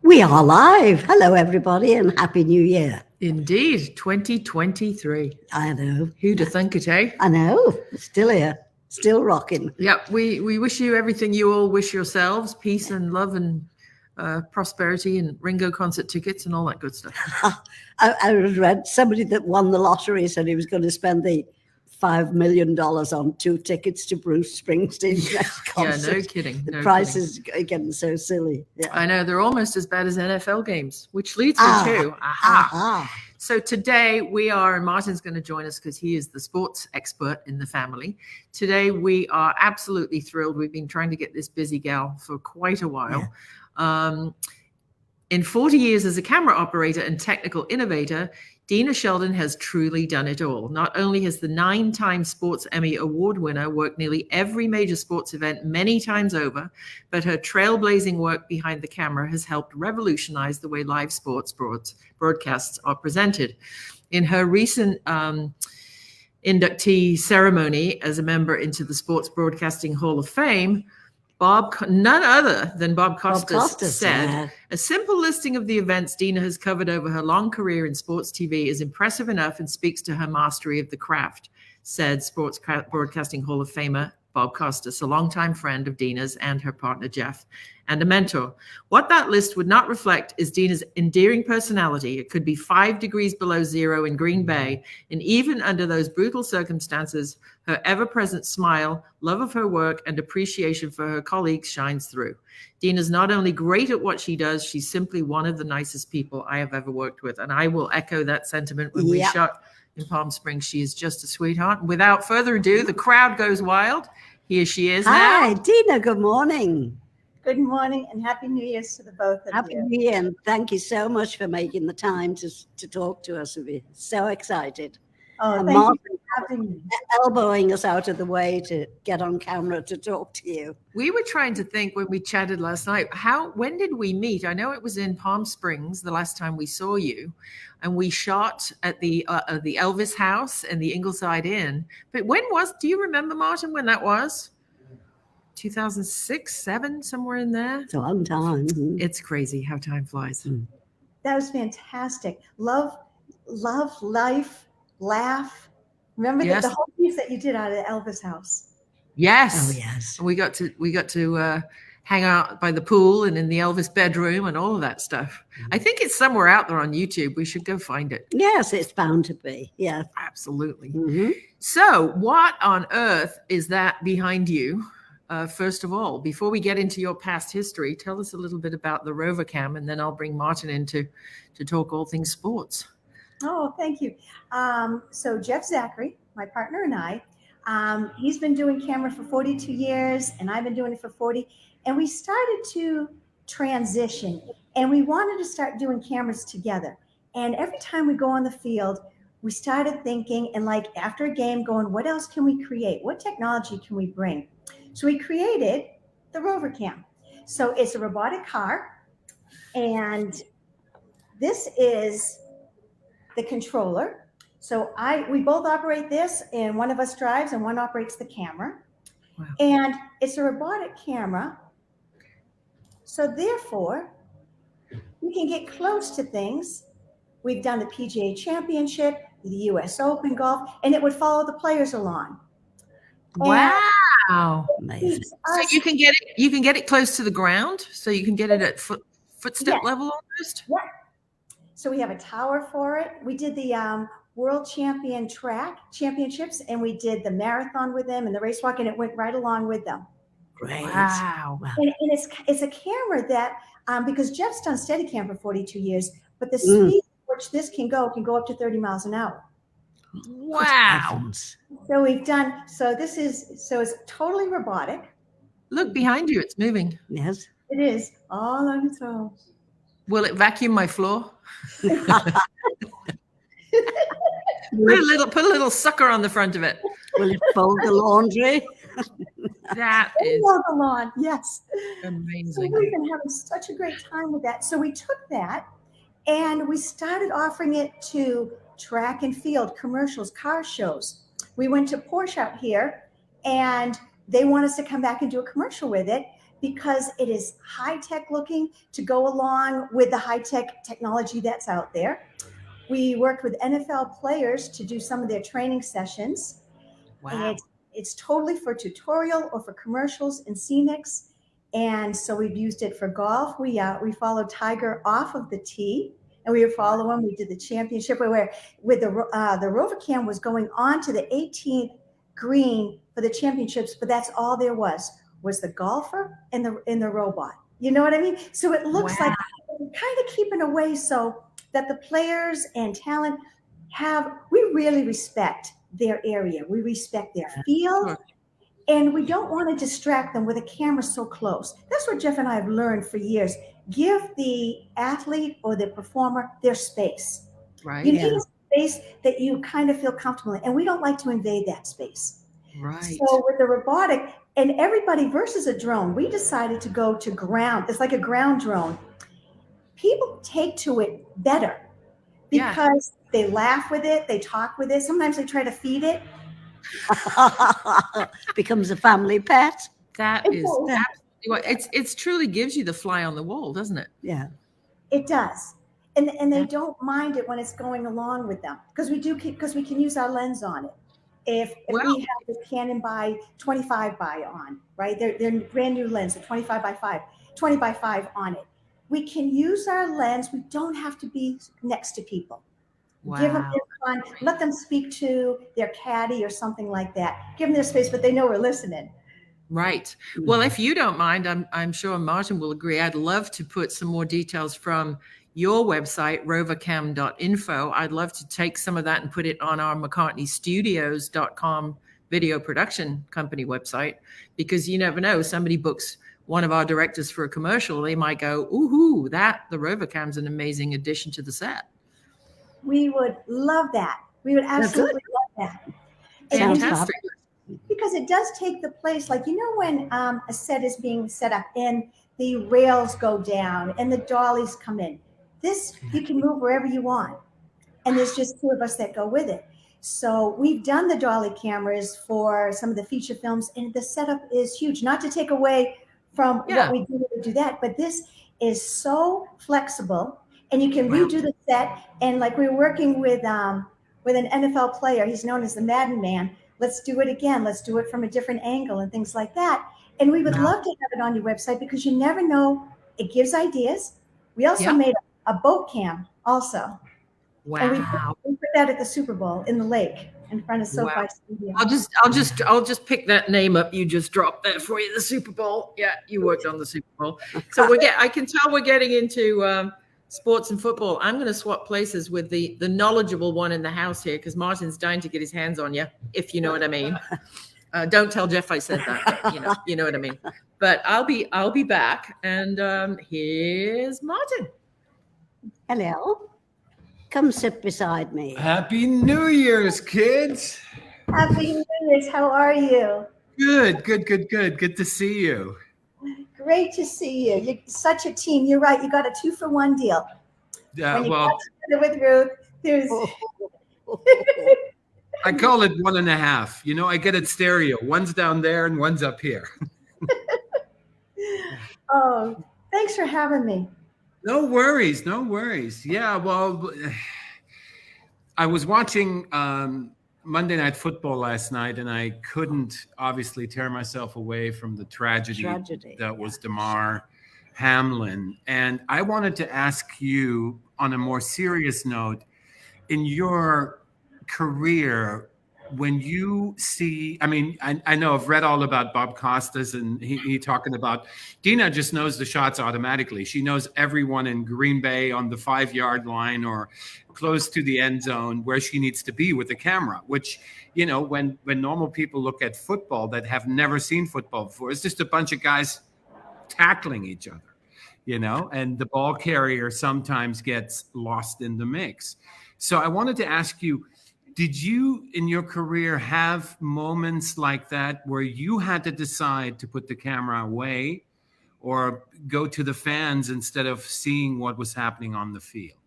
We are live. Hello, everybody, and Happy New Year. Indeed, 2023. I know. Who'd have thunk it, eh? I know. Still here. Still rocking. Yeah, we wish you everything you all wish yourselves. Peace and love and prosperity and Ringo concert tickets and all that good stuff. I read somebody that won the lottery said he was going to spend the $5 million on 2 tickets to Bruce Springsteen's next concert. Yeah, no kidding. The prices are getting so silly. Yeah. I know, they're almost as bad as NFL games, which leads me to, So today we are, and Martin's going to join us because he is the sports expert in the family. Today we are absolutely thrilled. We've been trying to get this busy gal for quite a while. Yeah. In 40 years as a camera operator and technical innovator, Deena Sheldon has truly done it all. Not only has the 9-time Sports Emmy Award winner worked nearly every major sports event many times over, but her trailblazing work behind the camera has helped revolutionize the way live sports broadcasts are presented. In her recent inductee ceremony as a member into the Sports Broadcasting Hall of Fame, none other than Bob Costas said, a simple listing of the events Deena has covered over her long career in sports TV is impressive enough and speaks to her mastery of the craft, said Sports Broadcasting Hall of Famer Bob Costas, a longtime friend of Deena's and her partner Jeff, and a mentor. What that list would not reflect is Deena's endearing personality. It could be 5 degrees below zero in Green Bay, and even under those brutal circumstances, her ever-present smile, love of her work, and appreciation for her colleagues shines through. Deena's not only great at what she does, she's simply one of the nicest people I have ever worked with, and I will echo that sentiment when we shot in Palm Springs. She is just a sweetheart. And without further ado, the crowd goes wild. Here she is now. Hi, Deena. Good morning. Good morning and Happy New Year to the both of you. Happy New Year, and thank you so much for making the time to talk to us. We're so excited. Oh, and thank Martin you for having me. Elbowing us out of the way to get on camera to talk to you. We were trying to think when we chatted last night, when did we meet? I know it was in Palm Springs the last time we saw you, and we shot at the Elvis House and the Ingleside Inn. But do you remember, Martin, when that was? 2006, 7, somewhere in there. It's a long time. Mm-hmm. It's crazy how time flies. That was fantastic. Love, life, laugh. Remember the whole piece that you did out of the Elvis house? Yes. Oh, yes. We got to hang out by the pool and in the Elvis bedroom and all of that stuff. I think it's somewhere out there on YouTube. We should go find it. Yes, it's bound to be. Yeah. Absolutely. Mm-hmm. So what on earth is that behind you? First of all, before we get into your past history, tell us a little bit about the Rover Cam, and then I'll bring Martin in to talk all things sports. Oh, thank you. So Jeff Zachary, my partner, and I, he's been doing camera for 42 years, and I've been doing it for 40. And we started to transition, and we wanted to start doing cameras together. And every time we go on the field, we started thinking, and like after a game going, what else can we create? What technology can we bring? So we created the Rover Cam. So it's a robotic car, and this is the controller. So we both operate this, and one of us drives and one operates the camera. Wow. And it's a robotic camera. So therefore, we can get close to things. We've done the PGA Championship, the US Open golf, and it would follow the players along. Wow. Amazing. So you can get it close to the ground, so you can get it at footstep level almost? Yeah. So we have a tower for it. We did the World Championships, and we did the marathon with them and the race walk, and it went right along with them. Great. Wow. And it's a camera that, because Jeff's done Steadicam for 42 years, but the speed at which this can go up to 30 miles an hour. Wow. So it's totally robotic. Look behind you, it's moving. Yes. It is all on its own. Will it vacuum my floor? Put a little sucker on the front of it. Will it fold the laundry? That is the lawn, yes. Amazing. So we've been having such a great time with that. So we took that and we started offering it to track and field commercials, car shows. We went to Porsche out here, and they want us to come back and do a commercial with it because it is high-tech looking to go along with the high-tech technology that's out there. We worked with NFL players to do some of their training sessions. Wow. It's totally for tutorial or for commercials and scenics. And so we've used it for golf. We followed Tiger off of the tee, and we would follow him. We did the championship where with the rover cam was going on to the 18th green for the championships, but that's all there was the golfer and the robot. You know what I mean? So it looks like we're kind of keeping away so that the players and talent we really respect their area. We respect their field. Sure. And we don't want to distract them with a camera so close. That's what Jeff and I have learned for years. Give the athlete or the performer their space. Right. You need a space that you kind of feel comfortable in. And we don't like to invade that space. Right. So with the robotic and everybody versus a drone, we decided to go to ground. It's like a ground drone. People take to it better because they laugh with it. They talk with it. Sometimes they try to feed it. Becomes a family pet. That is absolutely what it's truly gives you the fly on the wall, doesn't it? Yeah, it does. And they don't mind it when it's going along with them because we can use our lens on it. If we have the Canon by 25 by on, right? They're brand new lens, a 25 by 5, 20 by 5 on it. We can use our lens. We don't have to be next to people. Wow. Give them their fun. Let them speak to their caddy or something like that. Give them their space, but they know we're listening. Right. Well, if you don't mind, I'm sure Martin will agree. I'd love to put some more details from your website, rovercam.info. I'd love to take some of that and put it on our McCartneystudios.com video production company website, because you never know, somebody books one of our directors for a commercial, they might go, ooh, the Rovercam's an amazing addition to the set. We would love that. We would absolutely love that. Fantastic. Because it does take the place, like, you know, when a set is being set up and the rails go down and the dollies come in, this you can move wherever you want. And there's just two of us that go with it. So we've done the dolly cameras for some of the feature films, and the setup is huge. Not to take away from what we do that, but this is so flexible. And you can redo the set. And like we're working with an NFL player, he's known as the Madden Man. Let's do it again. Let's do it from a different angle and things like that. And we would love to have it on your website because you never know. It gives ideas. We also made a boat cam also. Wow. And we put that at the Super Bowl in the lake in front of SoFi Stadium. I'll just pick that name up you just dropped there for you, the Super Bowl. Yeah, you worked on the Super Bowl. So I can tell we're getting into sports and football. I'm going to swap places with the knowledgeable one in the house here, because Martin's dying to get his hands on you, if you know what I mean. Don't tell Jeff I said that, but you know what I mean. But I'll be back, and here's Martin. Hello. Come sit beside me. Happy New Year's, kids. Happy New Year's. How are you? Good. Good to see you. Great to see you. You're such a team. You're right. You got a 2-for-1 deal. When you got together with Ruth, there's. I call it 1.5. You know, I get it stereo. One's down there and one's up here. Oh, thanks for having me. No worries. Yeah, well, I was watching Monday Night Football last night, and I couldn't obviously tear myself away from the tragedy that was Damar Hamlin. And I wanted to ask you, on a more serious note, in your career, when you see, I mean, I know I've read all about Bob Costas, and he talking about Deena just knows the shots automatically. She knows everyone in Green Bay on the 5-yard line or close to the end zone where she needs to be with the camera, which, you know, when normal people look at football that have never seen football before, it's just a bunch of guys tackling each other, you know, and the ball carrier sometimes gets lost in the mix. So I wanted to ask you, did you in your career have moments like that where you had to decide to put the camera away or go to the fans instead of seeing what was happening on the field?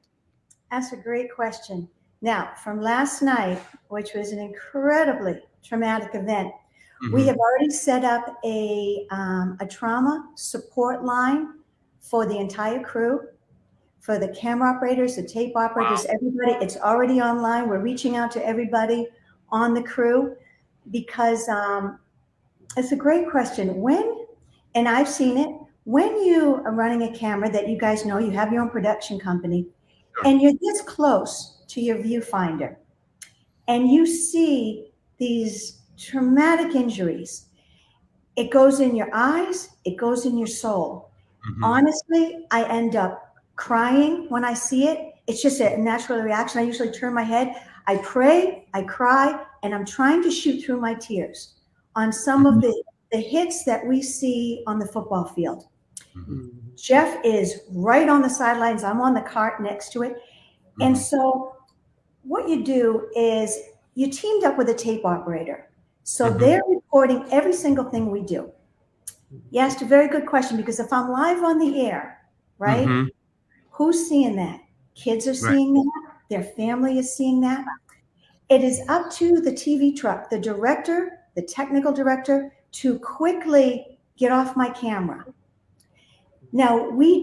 That's a great question. Now, from last night, which was an incredibly traumatic event, We have already set up a trauma support line for the entire crew, for the camera operators, the tape operators, everybody. It's already online. We're reaching out to everybody on the crew because it's a great question. And I've seen it, when you are running a camera that you guys know, you have your own production company, and you're this close to your viewfinder, and you see these traumatic injuries, it goes in your eyes, it goes in your soul. Honestly, I end up crying when I see it. It's just a natural reaction. I usually turn my head, I pray, I cry, and I'm trying to shoot through my tears on some of the hits that we see on the football field. Jeff is right on the sidelines. I'm on the cart next to it. And so what you do is you teamed up with a tape operator. So they're recording every single thing we do. You asked a very good question, because if I'm live on the air, right, who's seeing that? Kids are seeing that. Their family is seeing that. It is up to the TV truck, the director, the technical director, to quickly get off my camera. Now, we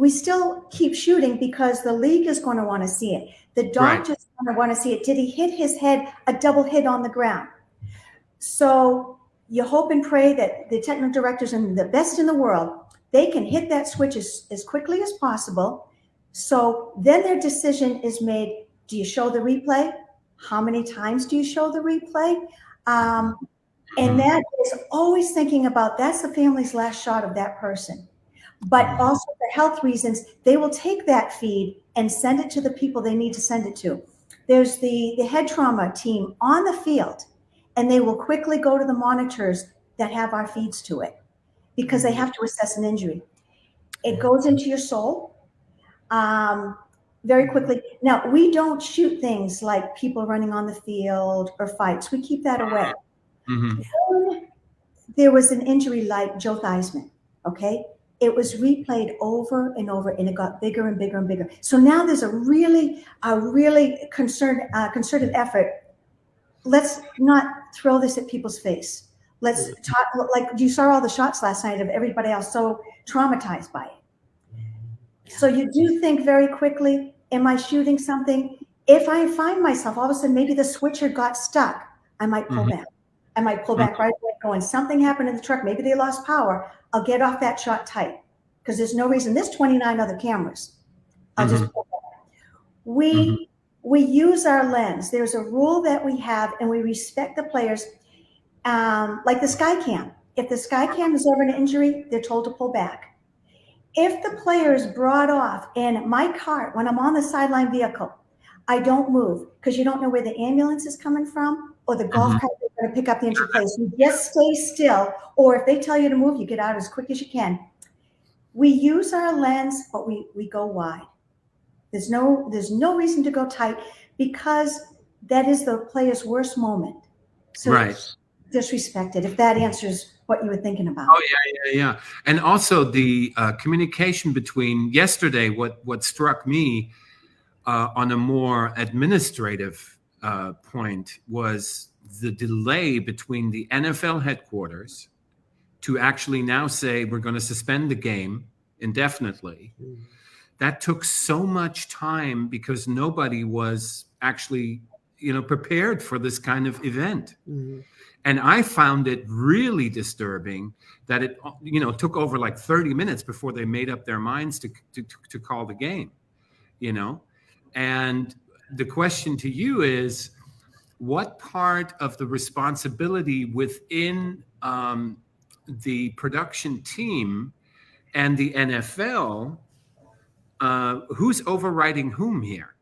still keep shooting because the league is going to want to see it. The doctors are going to want to see it. Did he hit his head, a double hit on the ground? So you hope and pray that the technical directors and the best in the world, they can hit that switch as quickly as possible. So then their decision is made. Do you show the replay? How many times do you show the replay? And that is always thinking about, that's the family's last shot of that person. But also for health reasons, they will take that feed and send it to the people they need to send it to. There's the head trauma team on the field, and they will quickly go to the monitors that have our feeds to it, because they have to assess an injury. It goes into your soul very quickly. Now, we don't shoot things like people running on the field or fights. We keep that away. There was an injury like Joe Theismann, okay? It was replayed over and over, and it got bigger and bigger and bigger. So now there's a really concerted effort. Let's not throw this at people's face. Let's talk, like you saw all the shots last night of everybody else so traumatized by it. So you do think very quickly, am I shooting something? If I find myself, all of a sudden, maybe the switcher got stuck, I might pull back. I might pull back right away, going, something happened in the truck. Maybe they lost power. I'll get off that shot tight, because there's no reason. There's 29 other cameras. I'll just pull back. We use our lens. There's a rule that we have, and we respect the players, like the sky cam. If the sky cam is over an injury, they're told to pull back. If the player is brought off in my cart, when I'm on the sideline vehicle, I don't move, because you don't know where the ambulance is coming from or the golf cart is going to pick up the injured player. So you just stay still, or if they tell you to move, you get out as quick as you can. We use our lens, but we go wide. There's no reason to go tight, because that is the player's worst moment. So disrespect it, if that answers what you were thinking about. Oh, yeah. And also the communication between yesterday, what struck me on a more administrative point was the delay between the NFL headquarters to actually now say we're going to suspend the game indefinitely. That took so much time because nobody was actually, prepared for this kind of event. And I found it really disturbing that it, took over like 30 minutes before they made up their minds to call the game, And the question to you is, what part of the responsibility within the production team and the NFL, who's overriding whom here?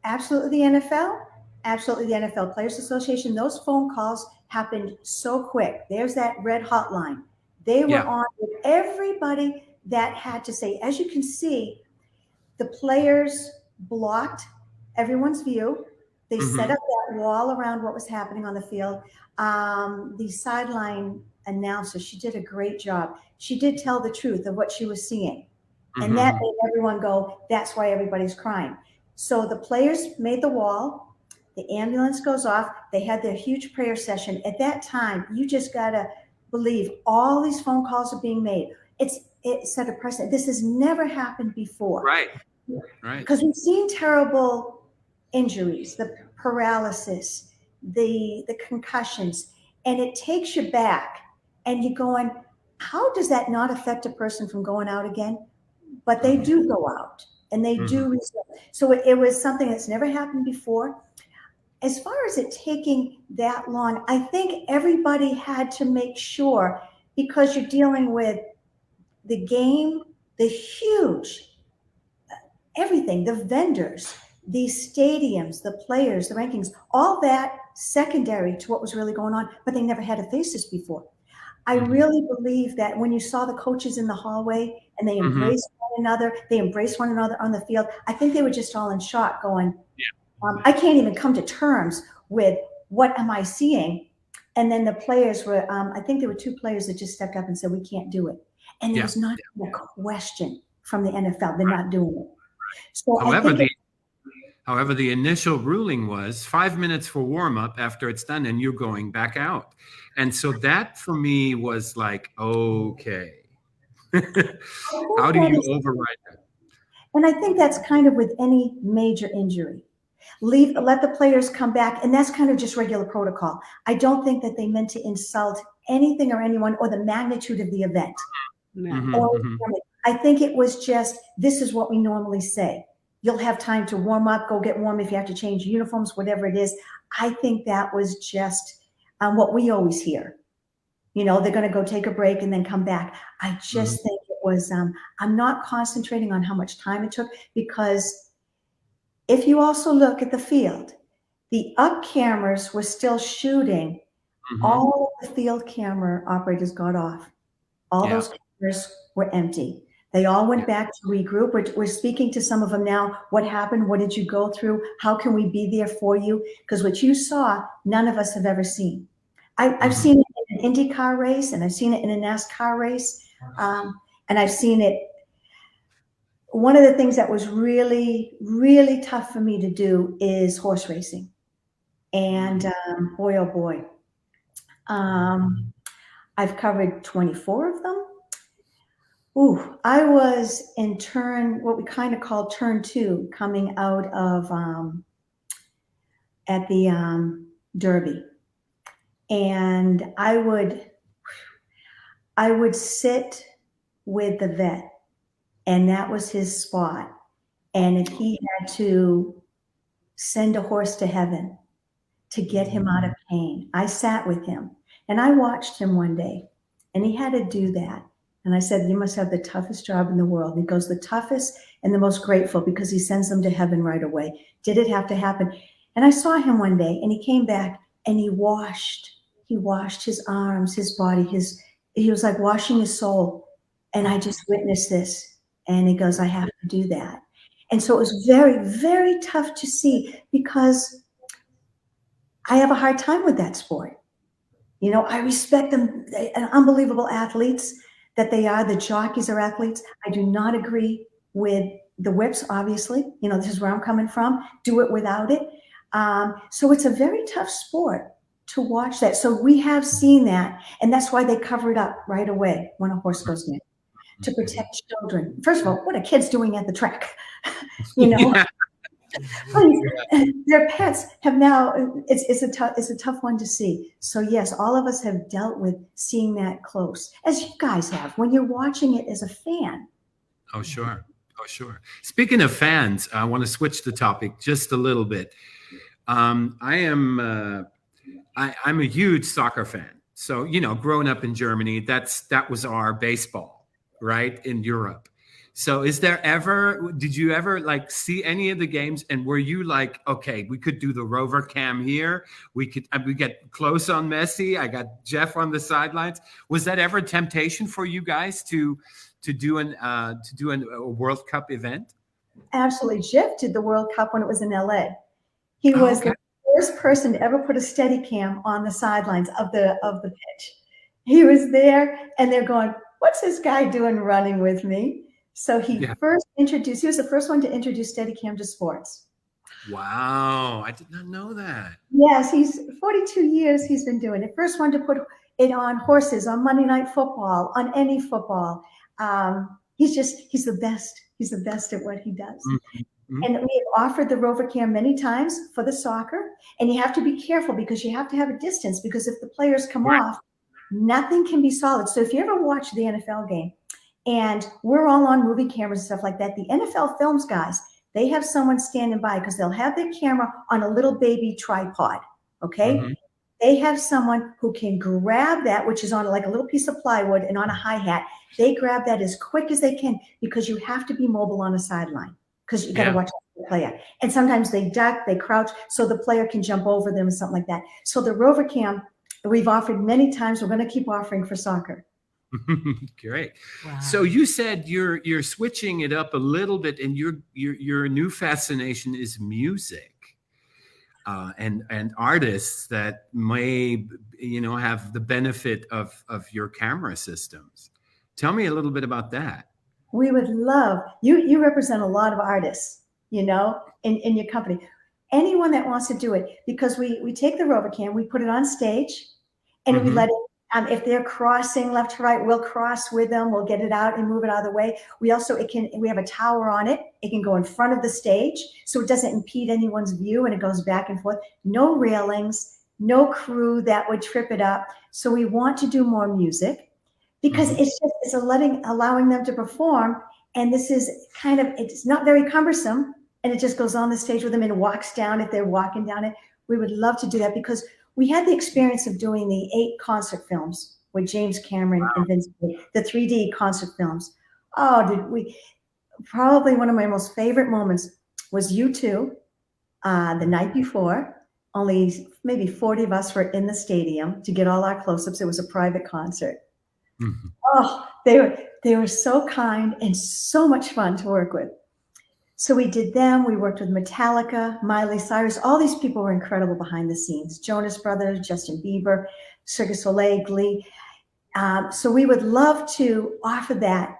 Absolutely the NFL. Absolutely the NFL Players Association. Those phone calls happened so quick. There's that red hotline. They were on with everybody that had to say. As you can see, the players blocked everyone's view. They set up that wall around what was happening on the field. The sideline announcer, she did a great job. She did tell the truth of what she was seeing. And that made everyone go, that's why everybody's crying. So the players made the wall. the ambulance goes off. They had their huge prayer session. At that time, you just got to believe all these phone calls are being made. It set a precedent. This has never happened before. Right. Because we've seen terrible injuries, the paralysis, the concussions, and it takes you back. And you're going, how does that not affect a person from going out again? But they do go out, and they do result. So it was something that's never happened before. As far as it taking that long, I think everybody had to make sure, because you're dealing with the game, the huge, everything, the vendors, the stadiums, the players, the rankings, all that secondary to what was really going on, but they never had to face this before. I really believe that when you saw the coaches in the hallway and they embraced one another on the field, I think they were just all in shock going, I can't even come to terms with what am I seeing. And then the players were, I think there were 2 players that just stepped up and said, we can't do it. And there was not a question from the NFL. They're not doing it. So However, the initial ruling was 5 minutes for warm up after it's done and you're going back out. And so that for me was like, okay, how do you override that? And I think that's kind of with any major injury. Let the players come back, and that's kind of just regular protocol. I don't think that they meant to insult anything or anyone or the magnitude of the event. I think it was just, this is what we normally say. You'll have time to warm up, go get warm if you have to change uniforms, whatever it is. I think that was just what we always hear. They're going to go take a break and then come back. I just think it was, I'm not concentrating on how much time it took, because if you also look at the field, the up cameras were still shooting. All the field camera operators got off. All those cameras were empty. They all went back to regroup. We're speaking to some of them now. What happened? What did you go through? How can we be there for you? Because what you saw, none of us have ever seen. I've seen it in an Indy car race, and I've seen it in a NASCAR race. And I've seen it. One of the things that was really, really tough for me to do is horse racing. And boy, oh boy. I've covered 24 of them. I was in what we kind of call turn 2, coming out of at the Derby. And I would sit with the vet, and that was his spot. And if he had to send a horse to heaven to get him out of pain, I sat with him and I watched him one day, and he had to do that. And I said, you must have the toughest job in the world. And he goes, the toughest and the most grateful, because he sends them to heaven right away. Did it have to happen? And I saw him one day, and he came back and he washed his arms, his body, he was like washing his soul. And I just witnessed this. And he goes, I have to do that. And so it was very, very tough to see, because I have a hard time with that sport. I respect them, unbelievable athletes that they are. The jockeys are athletes. I do not agree with the whips, obviously. This is where I'm coming from. Do it without it. So it's a very tough sport to watch that. So we have seen that, and that's why they cover it up right away when a horse goes in, to protect children. First of all, what are kids doing at the track? Their pets have now, it's a tough one to see. So yes, all of us have dealt with seeing that close, as you guys have, when you're watching it as a fan. Oh, sure. Speaking of fans, I want to switch the topic just a little bit. I'm a huge soccer fan. So, growing up in Germany, that was our baseball, right, in Europe. So did you ever see any of the games, and were you like, okay, we could do the rover cam here. We get close on Messi. I got Jeff on the sidelines. Was that ever a temptation for you guys to do a World Cup event? Absolutely. Jeff did the World Cup when it was in LA. He was the first person to ever put a Steadicam on the sidelines of the pitch. He was there, and they're going, what's this guy doing running with me? So he was the first one to introduce Steadicam to sports. Wow, I did not know that. Yes, he's 42 years he's been doing it. First one to put it on horses, on Monday Night Football, on any football. He's the best. He's the best at what he does. Mm-hmm. And we have offered the Rover Cam many times for the soccer. And you have to be careful because you have to have a distance, because if the players come off, nothing can be solid. So if you ever watch the NFL game, and we're all on movie cameras and stuff like that, the NFL films guys, they have someone standing by because they'll have their camera on a little baby tripod, okay? Mm-hmm. They have someone who can grab that, which is on like a little piece of plywood and on a hi-hat. They grab that as quick as they can because you have to be mobile on a sideline because you got to watch the player. And sometimes they duck, they crouch, so the player can jump over them or something like that. So the Rover Cam, we've offered many times. We're going to keep offering for soccer. Great. Wow. So you said you're switching it up a little bit, and your new fascination is music, and artists that may have the benefit of your camera systems. Tell me a little bit about that. We would love you represent a lot of artists, in your company. Anyone that wants to do it, because we take the Rover Cam, we put it on stage, and we let it. If they're crossing left to right, we'll cross with them. We'll get it out and move it out of the way. We also, we have a tower on it. It can go in front of the stage, so it doesn't impede anyone's view, and it goes back and forth. No railings, no crew that would trip it up. So we want to do more music because it's allowing them to perform. And this is it's not very cumbersome, and it just goes on the stage with them and walks down if they're walking down it. We would love to do that because we had the experience of doing the 8 concert films with James Cameron and Vince, the 3D concert films. Probably one of my most favorite moments was U2 the night before. Only maybe 40 of us were in the stadium to get all our close-ups. It was a private concert. Mm-hmm. Oh, they were so kind and so much fun to work with. So we did them. We worked with Metallica, Miley Cyrus. All these people were incredible behind the scenes. Jonas Brothers, Justin Bieber, Cirque du Soleil, Glee. So we would love to offer that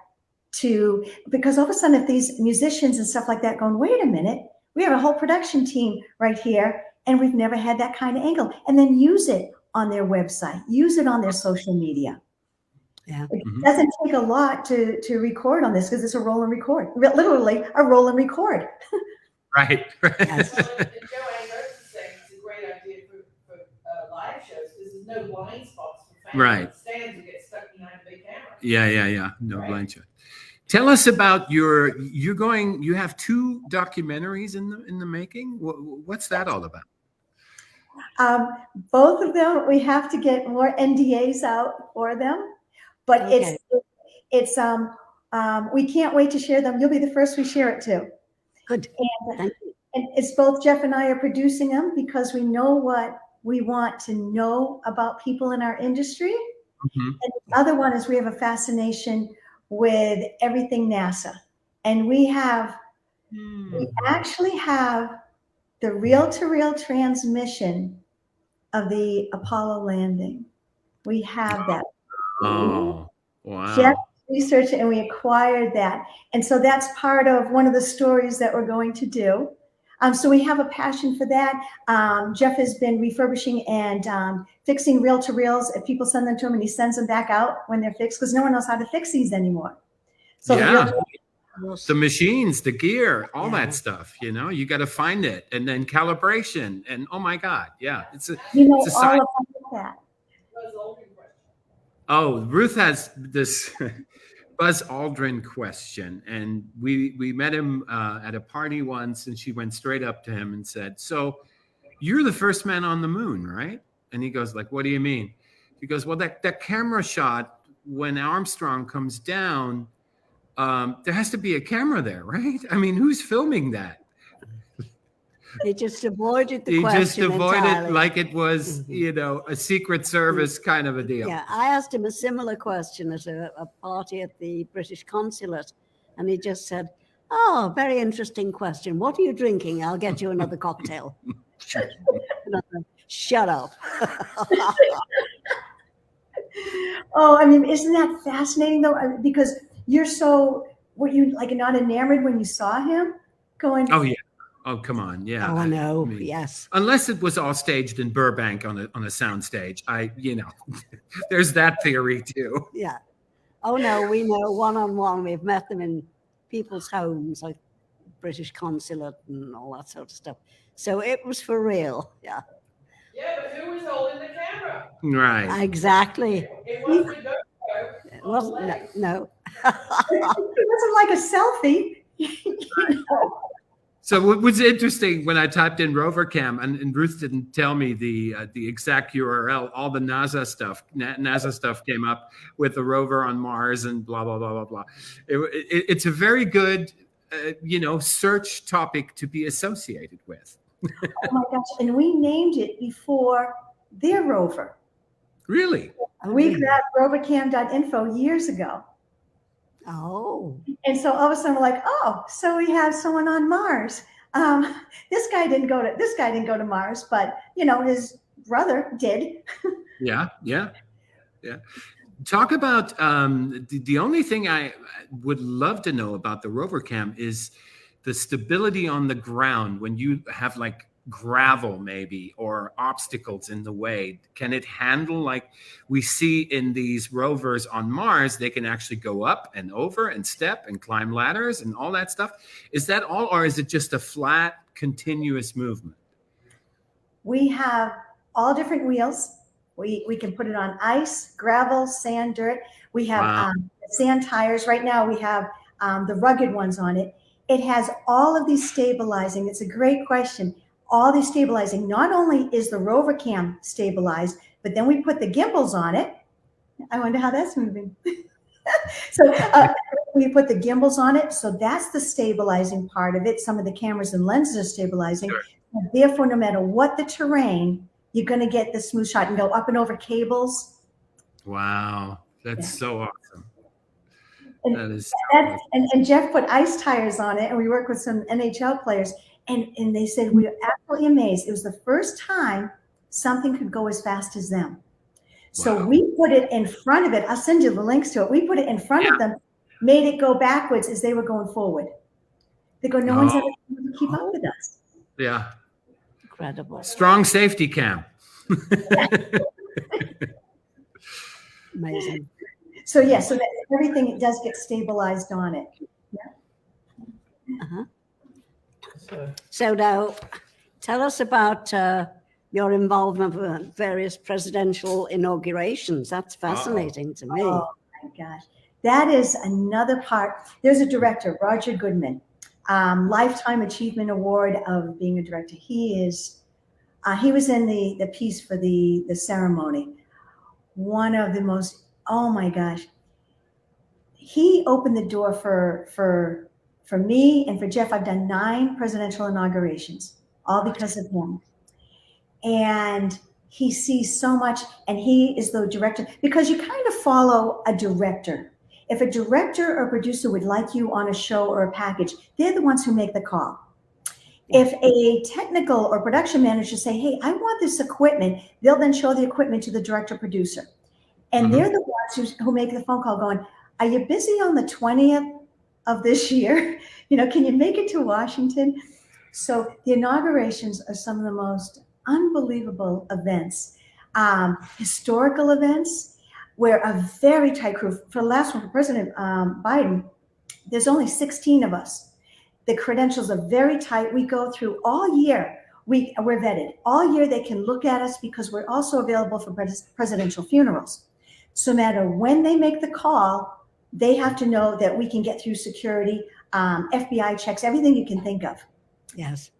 because all of a sudden, if these musicians and stuff like that going, wait a minute, we have a whole production team right here, and we've never had that kind of angle. And then use it on their website, use it on their social media. Yeah. It doesn't take a lot to record on this because it's a roll and record, literally a roll and record. Right. Yes. Well, and Joanne Rose is saying it's a great idea for live shows because there's no blind spots for fans. Right. Stands to get stuck behind a big camera. Yeah. No blind shot. Tell us about you have 2 documentaries in the making. What's that all about? Both of them, we have to get more NDAs out for them. But okay. it's we can't wait to share them. You'll be the first we share it to. Good. And it's both Jeff and I are producing them because we know what we want to know about people in our industry. Mm-hmm. And the other one is we have a fascination with everything NASA. And we actually have the reel-to-reel transmission of the Apollo landing. We have that. Oh, wow. Jeff researched it and we acquired that. And so that's part of one of the stories that we're going to do. So we have a passion for that. Jeff has been refurbishing and fixing reel-to-reels. If people send them to him and he sends them back out when they're fixed, because no one knows how to fix these anymore. So the machines, the gear, all that stuff, you got to find it, and then calibration, and oh my God. Yeah. It's a all about that. Oh, Ruth has this Buzz Aldrin question, and we met him at a party once, and she went straight up to him and said, "So, you're the first man on the moon, right?" And he goes, "Like, what do you mean?" He goes, "Well, that camera shot when Armstrong comes down, there has to be a camera there, right? I mean, who's filming that?" He just avoided the question. He just avoided entirely. Like it was, a Secret Service kind of a deal. Yeah, I asked him a similar question at a party at the British consulate, and he just said, "Oh, very interesting question. What are you drinking? I'll get you another cocktail." Shut up. Oh, I mean, isn't that fascinating though? Because were you like not enamored when you saw him going? Oh yeah. Oh, come on. Yeah. Oh, I know. mean, Yes. Unless it was all staged in Burbank on a sound stage. There's that theory too. Yeah. Oh, no, we know one-on-one. We've met them in people's homes, like British consulate and all that sort of stuff. So it was for real. Yeah. Yeah, but who was holding the camera? Right. Exactly. It wasn't the It wasn't, no. It wasn't like a selfie. So what was interesting when I typed in rover cam, and Ruth didn't tell me the exact URL, all the NASA stuff came up with the rover on Mars and blah, blah, blah, blah, blah. It's a very good, search topic to be associated with. Oh my gosh. And we named it before their rover. Really? We grabbed rovercam.info years ago. Oh. And so all of a sudden we're like, oh, so we have someone on Mars. This guy didn't go to Mars, but his brother did. Yeah. Talk about the only thing I would love to know about the rover cam is the stability on the ground when you have like gravel maybe or obstacles in the way. Can it handle, like we see in these rovers on Mars, they can actually go up and over and step and climb ladders and all that stuff? Is that all, or is it just a flat continuous movement? We have all different wheels. We can put it on ice, gravel, sand, dirt. We have sand tires. Right now we have the rugged ones on it. It has all of these stabilizing. It's a great question. All these stabilizing. Not only is the rover cam stabilized, but then we put the gimbals on it. I wonder how that's moving. So we put the gimbals on it. So that's the stabilizing part of it. Some of the cameras and lenses are stabilizing. Sure. And therefore, no matter what the terrain, you're going to get the smooth shot and go up and over cables. Wow. That's so awesome. And that is. And Jeff put ice tires on it, and we work with some NHL players. And they said, we were absolutely amazed. It was the first time something could go as fast as them. So we put it in front of it. I'll send you the links to it. We put it in front of them, made it go backwards as they were going forward. They go, no one's ever able to keep up with us. Yeah. Incredible. Strong safety cam. Amazing. So so that everything, it does get stabilized on it. Yeah. Uh-huh. So now, tell us about your involvement with various presidential inaugurations. That's fascinating to me. Oh my gosh. That is another part. There's a director, Roger Goodman, Lifetime Achievement Award of being a director. He was in the piece for the ceremony. One of the most, oh my gosh. He opened the door for me and for Jeff. I've done 9 presidential inaugurations, all because of him. And he sees so much, and he is the director, because you kind of follow a director. If a director or producer would like you on a show or a package, they're the ones who make the call. If a technical or production manager say, hey, I want this equipment, they'll then show the equipment to the director producer. And they're the ones who make the phone call going, are you busy on the 20th of this year? Can you make it to Washington? So the inaugurations are some of the most unbelievable events, historical events, where a very tight crew. For the last one, for President Biden, there's only 16 of us. The credentials are very tight. We go through all year. We're vetted. All year they can look at us because we're also available for presidential funerals. So no matter when they make the call, they have to know that we can get through security, FBI checks, everything you can think of. Yes.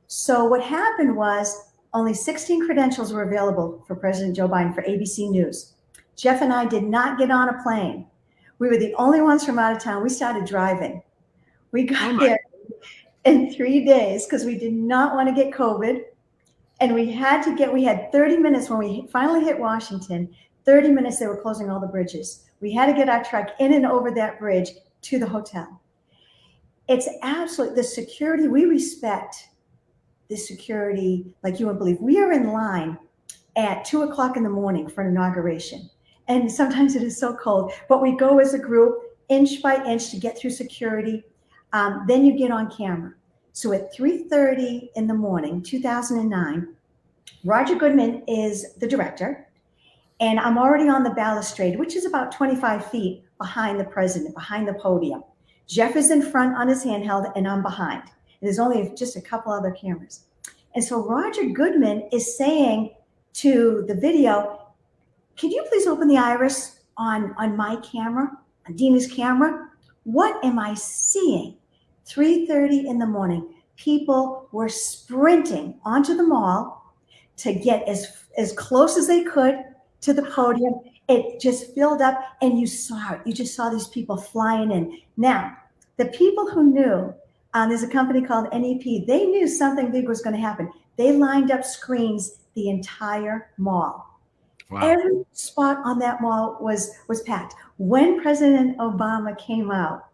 So what happened was only 16 credentials were available for President Joe Biden for ABC News. Jeff and I did not get on a plane. We were the only ones from out of town. We started driving. We got there in 3 days because we did not want to get COVID. And we had 30 minutes when we finally hit Washington. 30 minutes, they were closing all the bridges. We had to get our truck in and over that bridge to the hotel. It's absolutely, the security, we respect the security like you wouldn't believe. We are in line at 2 o'clock in the morning for an inauguration. And sometimes it is so cold, but we go as a group inch by inch to get through security. Then you get on camera. So at 3:30 in the morning, 2009, Roger Goodman is the director, and I'm already on the balustrade, which is about 25 feet behind the president, behind the podium. Jeff is in front on his handheld, and I'm behind. And there's only just a couple other cameras. And so Roger Goodman is saying to the video, "Can you please open the iris on my camera, on Deena's camera? What am I seeing?" 3:30 in the morning, people were sprinting onto the mall to get as close as they could to the podium. It just filled up, and you saw it. You just saw these people flying in. Now, the people who knew, there's a company called NEP, they knew something big was going to happen. They lined up screens the entire mall. Wow. Every spot on that mall was packed. When President Obama came out,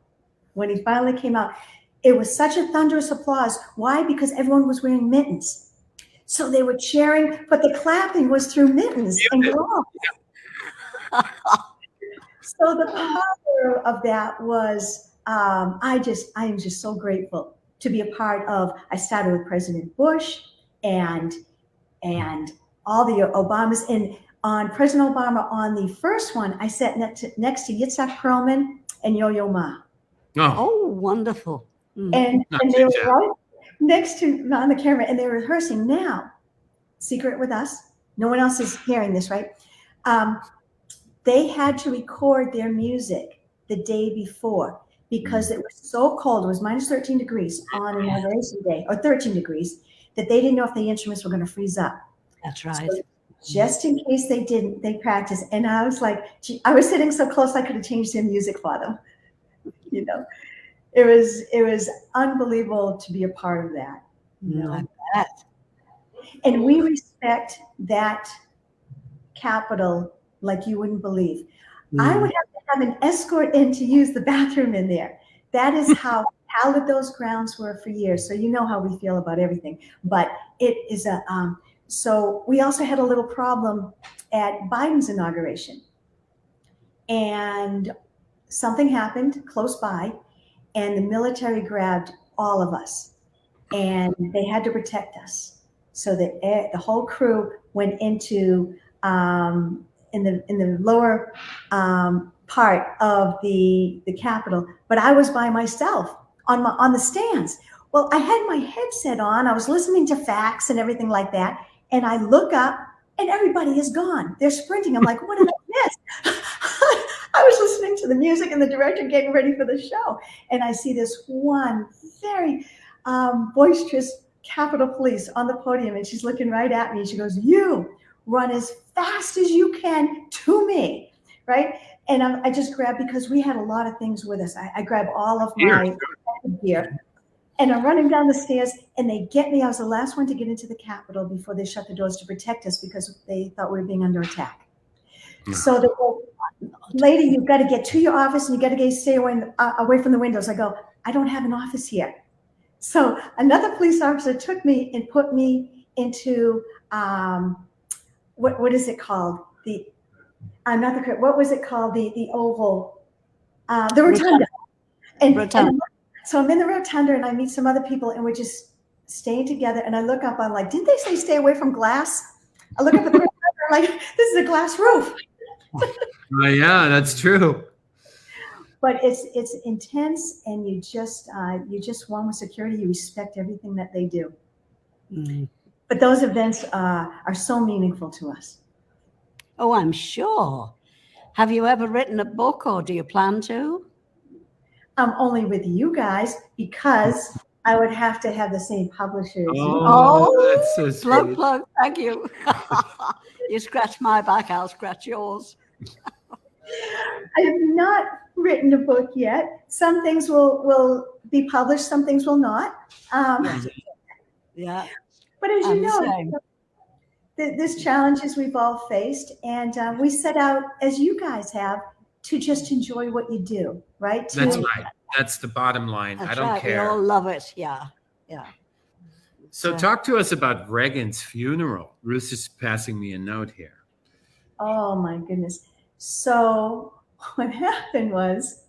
when he finally came out, it was such a thunderous applause. Why? Because everyone was wearing mittens. So they were cheering, but the clapping was through mittens and gloves. So the power of that was, I am just so grateful to be a part of. I started with President Bush and all the Obamas. And on President Obama, on the first one, I sat next to Yitzhak Perlman and Yo-Yo Ma. Oh, wonderful. And they were right next to me on the camera, and they were rehearsing. Now, secret with us, no one else is hearing this, right? They had to record their music the day before because it was so cold. It was minus 13 degrees on inauguration day, or 13 degrees, that they didn't know if the instruments were going to freeze up. That's right. So just in case they didn't, they practiced. And I was like, I was sitting so close I could have changed their music for them. You know, it was unbelievable to be a part of that. You know? I bet. And we respect that Capitol like you wouldn't believe. I would have to have an escort in to use the bathroom in there. That is how hallowed those grounds were for years. So you know how we feel about everything. But it is so we also had a little problem at Biden's inauguration. And something happened close by, and the military grabbed all of us, and they had to protect us. So the whole crew went into in the lower part of the Capitol, but I was by myself on the stands. Well, I had my headset on. I was listening to facts and everything like that, and I look up, and everybody is gone. They're sprinting. I'm like, what did I miss? I was listening to the music and the director getting ready for the show, and I see this one very boisterous Capitol Police on the podium, and she's looking right at me, and she goes, "You run as fast as you can to me," right? And I just grabbed, because we had a lot of things with us. I grabbed all of my gear, and I'm running down the stairs, and they get me. I was the last one to get into the Capitol before they shut the doors to protect us because they thought we were being under attack. So they go, "Lady, you've got to get to your office, and you got to stay away from the windows." I go, "I don't have an office here." So another police officer took me and put me into what is it called? What was it called? The oval, the rotunda. And so I'm in the rotunda, and I meet some other people, and we're just staying together. And I look up, I'm like, "Didn't they say stay away from glass?" I look up at the rotunda, I'm like, "This is a glass roof." Yeah, that's true. But it's intense, and you just one with security. You respect everything that they do. But those events are so meaningful to us. Oh, I'm sure. Have you ever written a book, or do you plan to? Only with you guys, because I would have to have the same publishers. Oh, that's so sweet. Plug. Thank you. You scratch my back, I'll scratch yours. I have not written a book yet. Some things will be published, some things will not. Yeah. But as you know, there's challenges we've all faced, and we set out, as you guys have, to just enjoy what you do, right? That's right. That's the bottom line. That's I don't right. care. We all love it. Yeah. So talk to us about Reagan's funeral. Ruth is passing me a note here. Oh my goodness. So what happened was,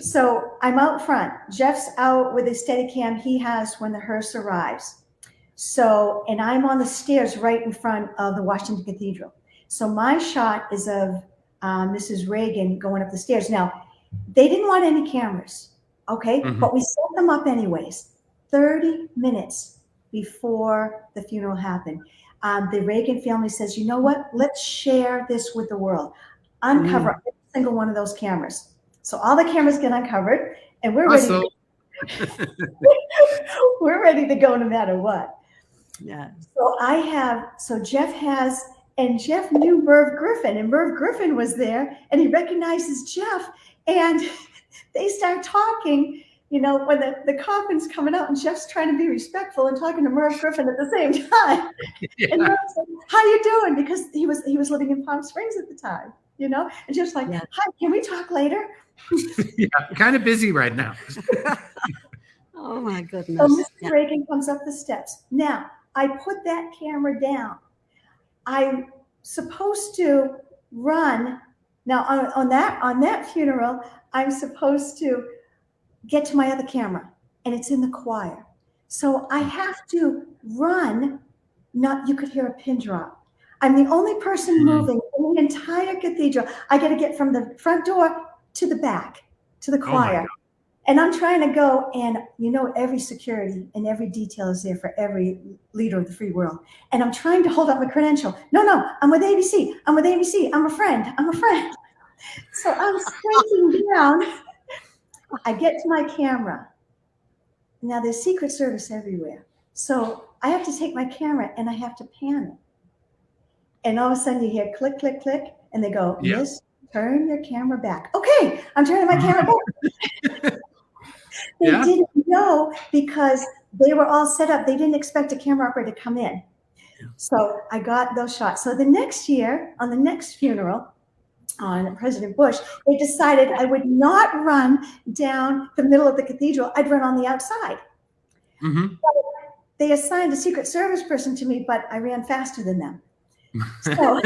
So I'm out front. Jeff's out with his Steadicam he has when the hearse arrives. So, and I'm on the stairs right in front of the Washington Cathedral. So my shot is of Mrs. Reagan going up the stairs. Now, they didn't want any cameras, okay? But we set them up anyways, 30 minutes before the funeral happened. The Reagan family says, you know what? Let's share this with the world. Uncover every single one of those cameras. So all the cameras get uncovered, and we're ready. We're ready to go no matter what. Yeah. So Jeff has, and Jeff knew Merv Griffin, and Merv Griffin was there, and he recognizes Jeff, and they start talking, you know, when the coffin's coming out, and Jeff's trying to be respectful and talking to Merv Griffin at the same time. Yeah. And Merv said, how you doing? Because he was living in Palm Springs at the time, you know, and Jeff's like, hi, can we talk later? Yeah, kind of busy right now. Oh my goodness. So Mr. Reagan comes up the steps. Now, I put that camera down. I'm supposed to run. Now on that funeral, I'm supposed to get to my other camera, and it's in the choir. So I have to run. You could hear a pin drop. I'm the only person moving in the entire cathedral. I got to get from the front door to the back, to the choir. And I'm trying to go, and you know, every security and every detail is there for every leader of the free world. And I'm trying to hold up my credential. No, I'm with ABC. I'm with ABC. I'm a friend. So I'm sprinting down. I get to my camera. Now there's Secret Service everywhere. So I have to take my camera and I have to pan it. And all of a sudden you hear click, click, click. And they go, Miss, turn your camera back. Okay, I'm turning my camera back. They didn't know because they were all set up. They didn't expect a camera operator to come in. So I got those shots. So the next year, on the next funeral, on President Bush, they decided I would not run down the middle of the cathedral. I'd run on the outside. They assigned a Secret Service person to me, but I ran faster than them. So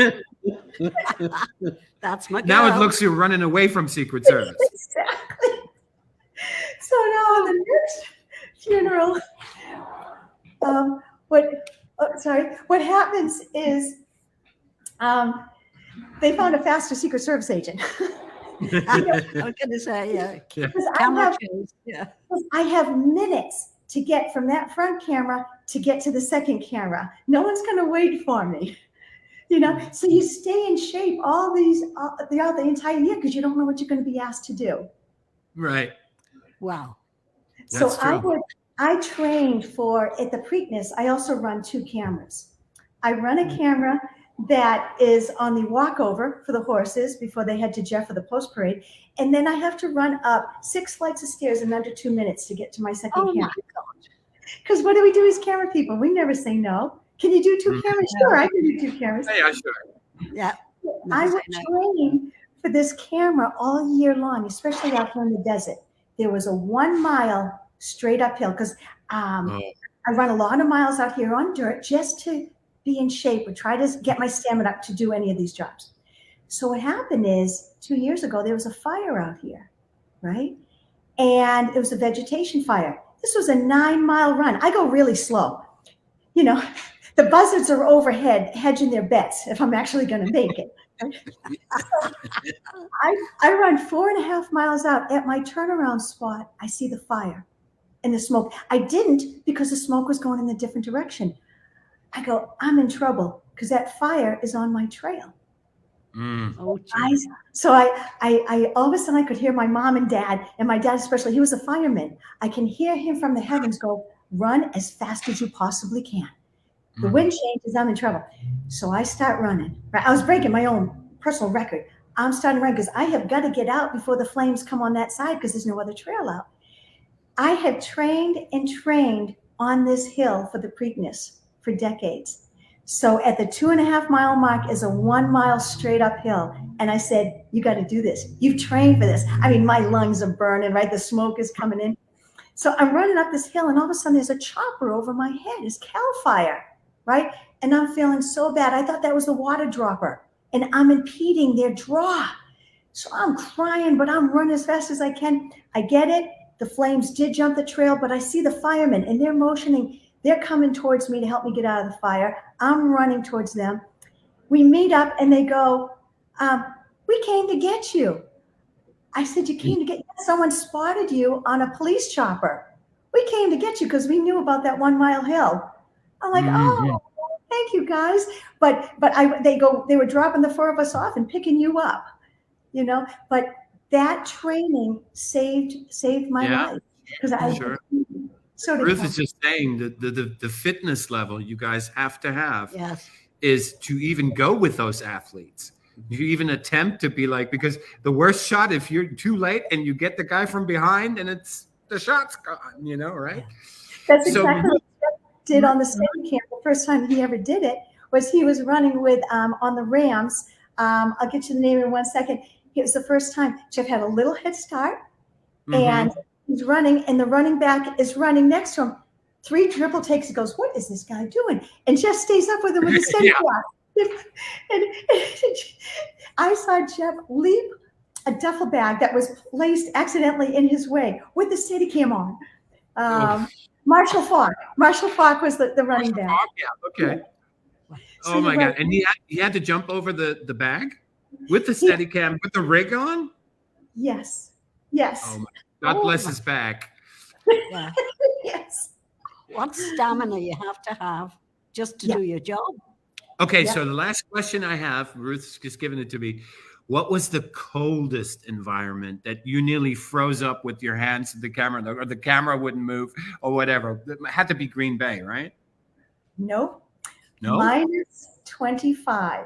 that's my now it looks you're running away from Secret Service. Exactly. So now on the next funeral, what happens is they found a faster Secret Service agent. I was going to say, I have minutes to get from that front camera to get to the second camera. No one's going to wait for me. You know, so you stay in shape throughout the entire year because you don't know what you're going to be asked to do. Right. Wow. So I trained at the Preakness. I also run 2 cameras. I run a camera that is on the walkover for the horses before they head to Jeff for the post parade. And then I have to run up 6 flights of stairs in under 2 minutes to get to my second camera. Because what do we do as camera people? We never say no. Can you do 2 cameras? Sure, I can do 2 cameras. Yeah, sure. Yeah. I was trained for this camera all year long, especially out here in the desert. There was a 1 mile straight uphill because I run a lot of miles out here on dirt just to be in shape or try to get my stamina up to do any of these jobs. So what happened is 2 years ago, there was a fire out here, right? And it was a vegetation fire. This was a 9-mile run. I go really slow. You know, the buzzards are overhead hedging their bets if I'm actually going to make it. I run 4.5 miles out. At my turnaround spot, I see the fire and the smoke. I didn't because the smoke was going in a different direction. I go, I'm in trouble because that fire is on my trail. So I all of a sudden I could hear my mom and dad, and my dad especially, he was a fireman. I can hear him from the heavens go, run as fast as you possibly can. The wind changes, I'm in trouble. So I start running. I was breaking my own personal record. I'm starting to run because I have got to get out before the flames come on that side because there's no other trail out. I have trained on this hill for the Preakness for decades. So at the 2.5 mile mark is a 1 mile straight uphill. And I said, you got to do this. You've trained for this. I mean, my lungs are burning, right? The smoke is coming in. So I'm running up this hill and all of a sudden there's a chopper over my head. It's Cal Fire, right? And I'm feeling so bad. I thought that was the water dropper and I'm impeding their draw. So I'm crying, but I'm running as fast as I can. I get it. The flames did jump the trail, but I see the firemen and they're motioning. They're coming towards me to help me get out of the fire. I'm running towards them. We meet up and they go, we came to get you. I said, you came to get, someone spotted you on a police chopper. We came to get you because we knew about that 1 Mile Hill. I'm like, oh, thank you guys. But they were dropping the 4 of us off and picking you up, you know, but that training saved my life. Because Ruth is just saying that the fitness level you guys have to have is to even go with those athletes. You even attempt to be like, because the worst shot, if you're too late and you get the guy from behind and the shot's gone, you know, right? That's exactly what Jeff did on the Steady Cam. The first time he ever did it was he was running with on the Rams. I'll get you the name in 1 second. It was the first time. Jeff had a little head start and he's running, and the running back is running next to him. 3 dribble takes. He goes, what is this guy doing? And Jeff stays up with him with the steady cam. And I saw Jeff leap a duffel bag that was placed accidentally in his way with the steady cam on. Marshall Falk. Marshall Falk was the running back. Yeah, okay. So oh my God. And he had to jump over the bag with the steady cam, with the rig on? Yes. Yes. Oh my, God bless his back. Yeah. Yes. What stamina you have to have just to do your job. Okay, so the last question I have, Ruth's just giving it to me. What was the coldest environment that you nearly froze up with your hands to the camera, or the camera wouldn't move, or whatever? It had to be Green Bay, right? Nope. No. Minus 25.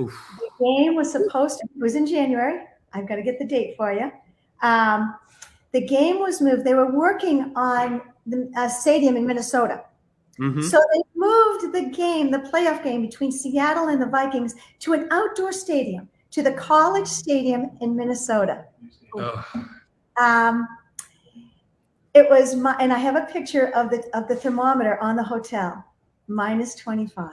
Oof. The game was supposed to. It was in January. I've got to get the date for you. The game was moved. They were working on the stadium in Minnesota. So they moved the game, the playoff game between Seattle and the Vikings, to an outdoor stadium, to the College Stadium in Minnesota. It was and I have a picture of the thermometer on the hotel, minus 25.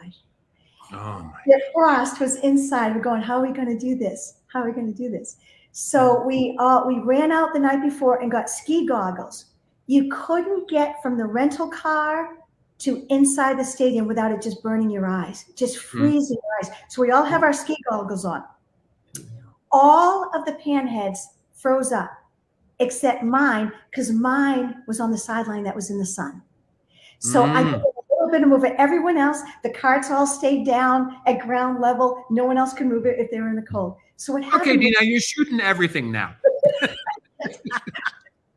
Oh my! The frost was inside. We're going, how are we going to do this? How are we going to do this? So we ran out the night before and got ski goggles. You couldn't get from the rental car to inside the stadium without it just burning your eyes, just freezing your eyes. So we all have our ski goggles on. All of the panheads froze up, except mine, because mine was on the sideline that was in the sun. So I did a little bit of movement. Everyone else, the carts all stayed down at ground level. No one else could move it if they were in the cold. So what happened? Okay, Deena, you're shooting everything now.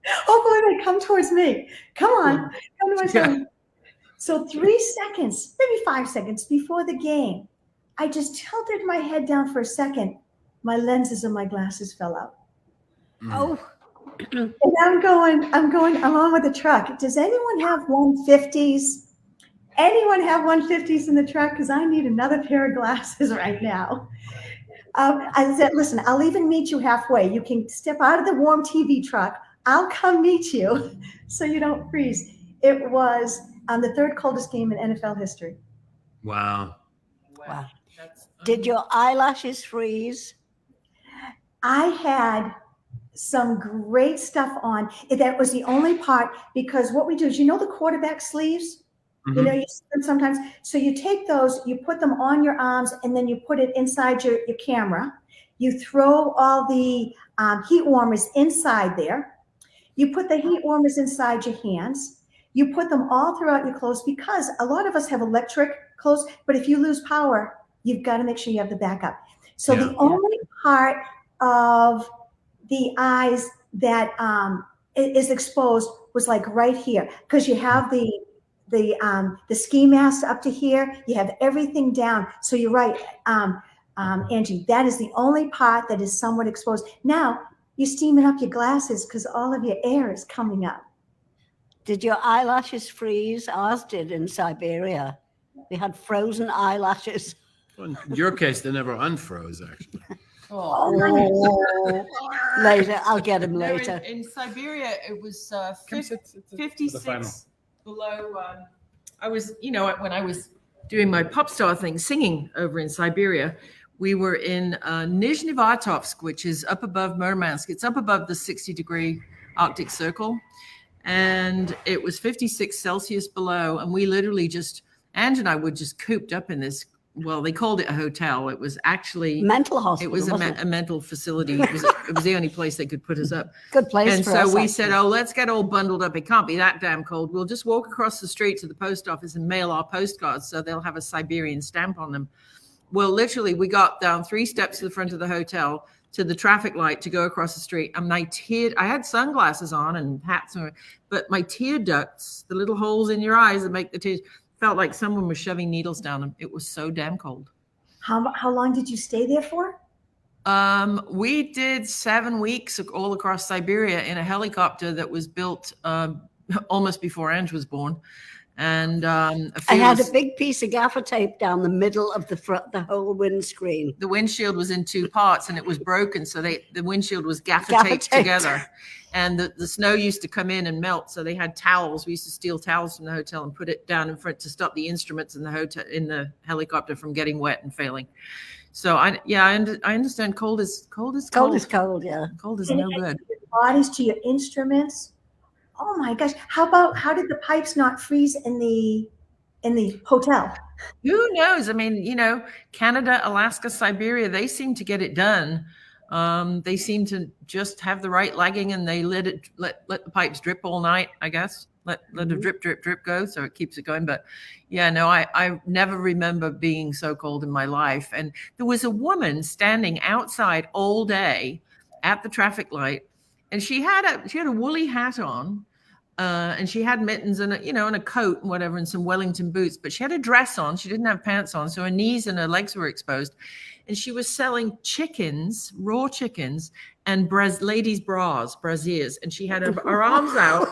Hopefully they come towards me. Come on, come to my phone. So 3 seconds, maybe 5 seconds before the game, I just tilted my head down for a second. My lenses of my glasses fell out. Oh. And I'm going along with the truck. Does anyone have 150s? Anyone have 150s in the truck? Because I need another pair of glasses right now. I said, listen, I'll even meet you halfway. You can step out of the warm TV truck. I'll come meet you so you don't freeze. It was the 3rd coldest game in NFL history. Wow. Did your eyelashes freeze? I had some great stuff on. That was the only part, because what we do is, the quarterback sleeves? You know, you see them sometimes. So you take those, you put them on your arms, and then you put it inside your camera. You throw all the heat warmers inside there. You put the heat warmers inside your hands. You put them all throughout your clothes, because a lot of us have electric clothes, but if you lose power, you've got to make sure you have the backup. So the only part of the eyes that is exposed was like right here, because you have the ski mask up to here. You have everything down. So you're right, Angie, that is the only part that is somewhat exposed. Now you're steaming up your glasses because all of your air is coming up. Did your eyelashes freeze? Ours did in Siberia. We had frozen eyelashes. Well, in your case, they never unfroze, actually. Oh. Later, I'll get him later. In Siberia, it was 56 below. I was, when I was doing my pop star thing, singing over in Siberia, We were in Nizhny Vartovsk, which is up above Murmansk. It's up above the 60-degree Arctic Circle. And it was 56 Celsius below. And we literally Ange and I were just cooped up in this. Well, they called it a hotel. It was actually mental hospital. It was a mental facility. It was the only place they could put us up. Good place. And for so us, we actually. said, oh, let's get all bundled up. It can't be that damn cold. We'll just walk across the street to the post office and mail our postcards so they'll have a Siberian stamp on them. Well, literally, we got down 3 steps to the front of the hotel to the traffic light to go across the street. And I had sunglasses on and hats, but my tear ducts, the little holes in your eyes that make the tears, felt like someone was shoving needles down them. It was so damn cold. How long did you stay there for? We did 7 weeks all across Siberia in a helicopter that was built almost before Ange was born. And I had a big piece of gaffer tape down the middle of the whole windscreen. The windshield was in 2 parts and it was broken. So the windshield was gaffer taped together. And the snow used to come in and melt. So they had towels. We used to steal towels from the hotel and put it down in front to stop the instruments in the helicopter from getting wet and failing. So I understand cold is cold. Cold is cold, yeah. Cold is no good. Bodies to your instruments. Oh my gosh. How did the pipes not freeze in the hotel? Who knows? I mean, Canada, Alaska, Siberia, they seem to get it done. They seem to just have the right legging and they let the pipes drip all night, I guess. Let the drip go so it keeps it going. But yeah, no, I never remember being so cold in my life. And there was a woman standing outside all day at the traffic light. And she had a woolly hat on, and she had mittens and a coat and whatever, and some Wellington boots. But she had a dress on. She didn't have pants on, so her knees and her legs were exposed. And she was selling chickens, raw chickens, and ladies' bras, brasiers. And she had her arms out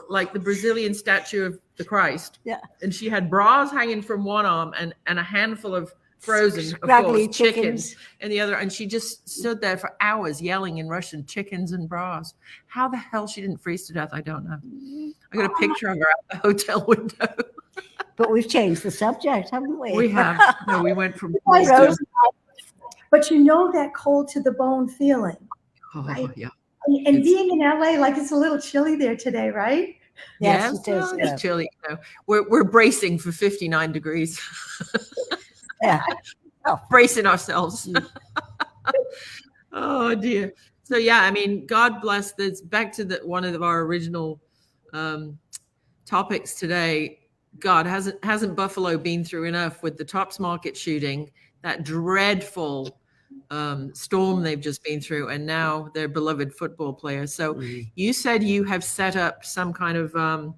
like the Brazilian statue of the Christ. Yeah. And she had bras hanging from one arm and a handful of frozen, of course, chickens and the other. And she just stood there for hours yelling in Russian, chickens and bras. How the hell she didn't freeze to death, I don't know. I got a picture of her out the hotel window. But we've changed the subject, haven't we? We have. No, we went from but that cold to the bone feeling. Oh, right? Yeah. And being in LA, like it's a little chilly there today, right? Yes, it is. It's chilly. We're bracing for 59 degrees. Yeah. Bracing ourselves. Oh dear. So yeah, I mean, God bless this. Back to one of our original topics today. God, hasn't Buffalo been through enough with the Topps Market shooting, that dreadful storm they've just been through, and now their beloved football players. So you said you have set up some kind of a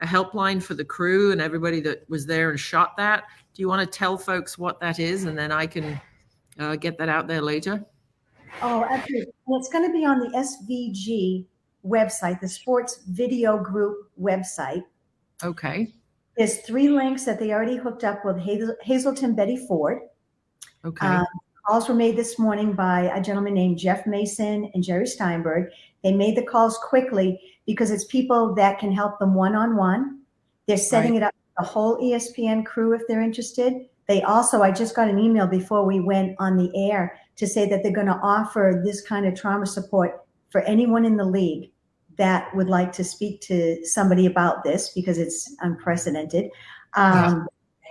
helpline for the crew and everybody that was there and shot that. Do you want to tell folks what that is, and then I can get that out there later? Oh, absolutely. Well, it's going to be on the SVG website, the Sports Video Group website. Okay. There's 3 links that they already hooked up with Hazelton Betty Ford. Okay. Calls were made this morning by a gentleman named Jeff Mason and Jerry Steinberg. They made the calls quickly because it's people that can help them one-on-one. They're setting it up for the whole ESPN crew if they're interested. They also, I just got an email before we went on the air to say that they're going to offer this kind of trauma support for anyone in the league that would like to speak to somebody about this because it's unprecedented.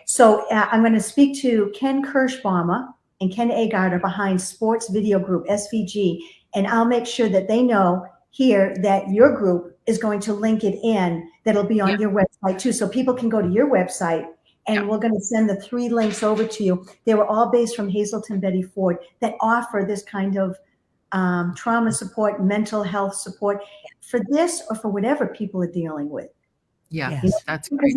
So I'm going to speak to Ken Kirschbaumer and Ken Agard are behind Sports Video Group, SVG, and I'll make sure that they know here that your group is going to link it in. That'll be on your website too, so people can go to your website, and we're going to send the 3 links over to you. They were all based from Hazelton Betty Ford that offer this kind of trauma support, mental health support for this or for whatever people are dealing with. Yeah, that's great.